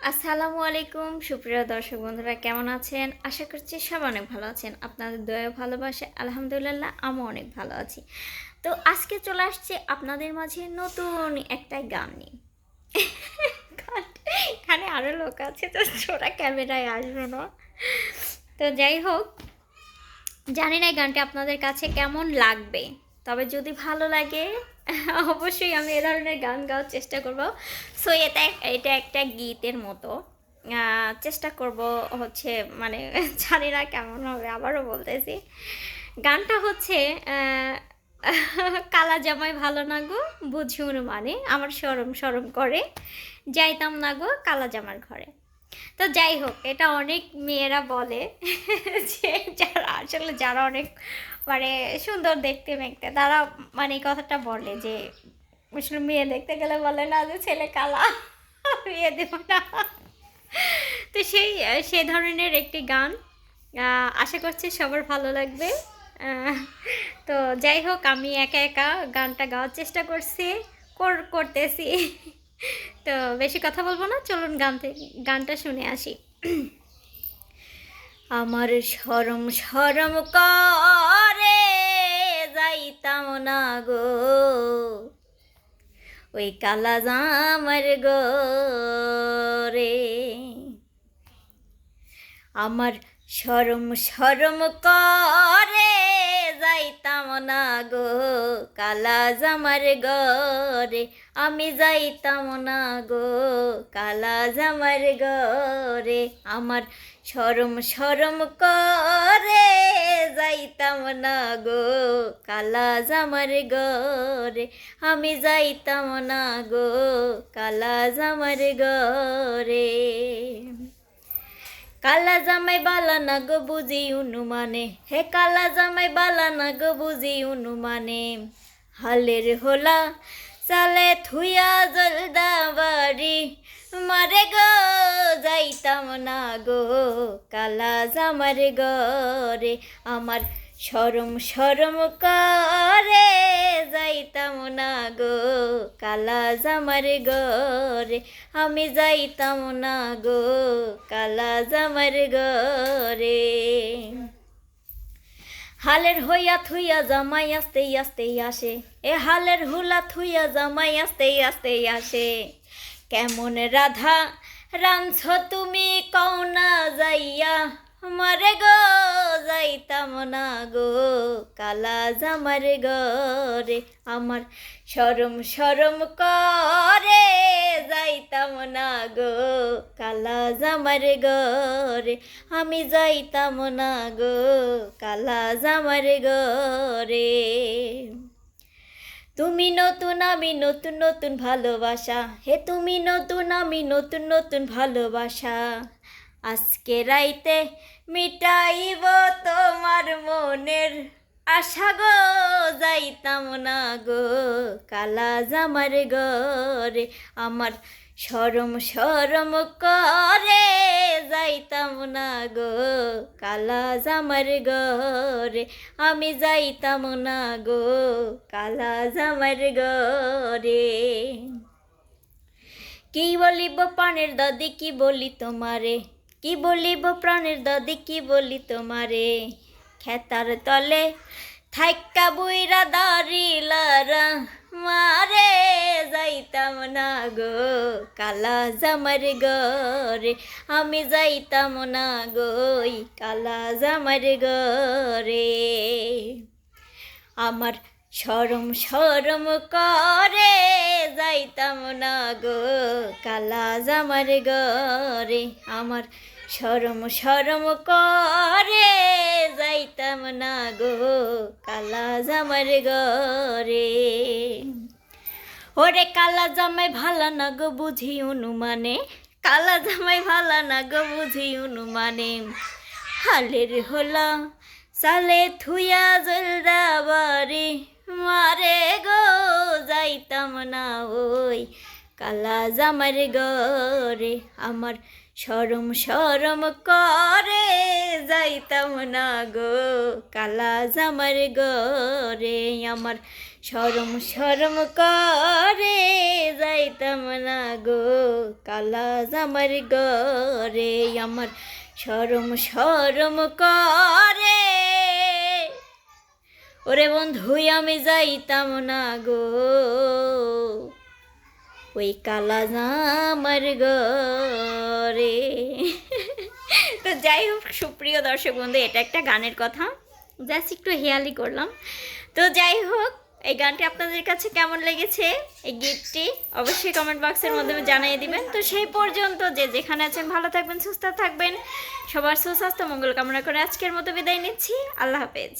আসসালামু আলাইকুম সুপ্রিয় দর্শক বন্ধুরা, কেমন আছেন? আশা করছি সব অনেক ভালো আছেন। আপনাদের দয়া ভালোবাসে আলহামদুলিল্লাহ আমিও অনেক ভালো আছি। তো আজকে চলে আসছে আপনাদের মাঝে নতুন একটা গান নিয়ে। এখানে আরও লোক আছে, তো ওরা ক্যামেরায় আসবে না। তো যাই হোক, জানি না এই গানটি আপনাদের কাছে কেমন লাগবে, তবে যদি ভালো লাগে অবশ্যই আমি এ ধরনের গান গাওয়ার চেষ্টা করব। সো এটা একটা গীতের মতো। চেষ্টা করব হচ্ছে, মানে জানি না কেমন হবে, আবারও বলতেছি। গানটা হচ্ছে কালা জামাই ভালো না গো, বুঝি অনুমানে আমার শরম শরম করে, যাইতাম না গো কালা জামার ঘরে। তো যাই হোক, এটা অনেক মেয়েরা বলে যে যারা অনেক মানে সুন্দর দেখতে মেখতে, তারা মানে এই কথাটা বলে যে আসলে মেয়ে দেখতে গেলে বলে না যে ছেলে কালা, বিয়ে দেব না। তো সেই ধরনের একটি গান, আশা করছি সবার ভালো লাগবে। আহ, তো যাই হোক, আমি একা একা গানটা গাওয়ার চেষ্টা করতেছি। তো বেশি কথা বলবো না, চলুন গানটা শুনে আসি। আমার শরম শরম করে যাইতাম না গো ওই কালা জামার গরে। আমার শরম শরম করে যাইতাম না গো কালা জামার গরে, আমি যাইতাম না গো কালা জামার গরে। আমার শরম শরম করে যাইতাম না গো কালা জামার গরে, আমি যাইতাম না গো কালা জামার গরে। কালা জামাই বালা না গো বুঝি অনুমানে, হে কালা জামাই বালা না গো বুঝি অনুমানে। হালের হোলা চালে থুয়া জলদা বাড়ি, মারে গো যাইতাম না গো কালা জামার গরে। আমার শরম শরম করে যাইতাম না গো কালা জামার গরে, আমি যাইতাম না গো কালা জামার গরে। হালের হইয়া থুইয়া জামাই আস্তে আস্তে আসে, এ হালের হুলা থুইয়া জামাই আস্তে আস্তে আসে। কেমন রাধা রাঁধছ তুমি কও না যাইয়া, মারে গো যাইতাম না গো কালা জামার গরে। আমার শরম শরম করে যাইতাম না গো কালা জামার গরে, আমি যাইতাম না গো কালা জামার গরে। তুমি নতুন আমি নতুন নতুন ভালোবাসা, হে তুমি নতুন আমি নতুন নতুন ভালোবাসা। আজকে রাইতে মিটাইব তোমার মনের আশা গো, যাইতাম না গো কালা জামার গরে। আমার শরম শরম করে যাইতাম না গো কালা জামার গরে, আমি যাইতাম না গো কালা জামার গরে। কি বলিব প্রাণের দাদি কি বলি তোমারে, কি বলিব প্রাণের দাদি কি বলি তোমারে। খেতার তলে থাইক্কা বুইরা দাঁড়িলারা, মারে যাইতাম না গো কালা জামার গরে, আমি যাইতাম না গো কালা জামার গরে। আমার শরম শরম করে যাইতাম না গো কালা জামার গরে। আমার শরম শরম করে যাইতাম না গো কালা জামার গরে। ওরে কালা জামাই ভালা না গো বুঝি অনুমানে, কালা জামাই ভালা না গো বুঝি অনুমানে। হালের হোলা সালে থুয়া জলদা বাড়ি, মারে গো যাইতাম না ওই কালা জামার ঘরে আমার শরম শরম করে যাইতাম না গো কালা জামার ঘরে আমার শরম শরম করে যাইতাম না গো কালা জামার ঘরে আমার শরম শরম করে ওরে বন্ধু আমি যাইতাম না গো ওই কালা জামার ঘরে। তো যাই হোক সুপ্রিয় দর্শক বন্ধু, এটা একটা গানের কথা, জাস্ট একটু হেয়ালি করলাম। তো যাই হোক, এই গানটি আপনাদের কাছে কেমন লেগেছে, এই গীতটি অবশ্যই কমেন্ট বক্সের মাধ্যমে জানিয়ে দিবেন। তো সেই পর্যন্ত যে যেখানে আছেন ভালো থাকবেন, সুস্থ থাকবেন, সবার সুস্বাস্থ্য মঙ্গল কামনা করে আজকের মতো বিদায় নিচ্ছি। আল্লাহ হাফেজ।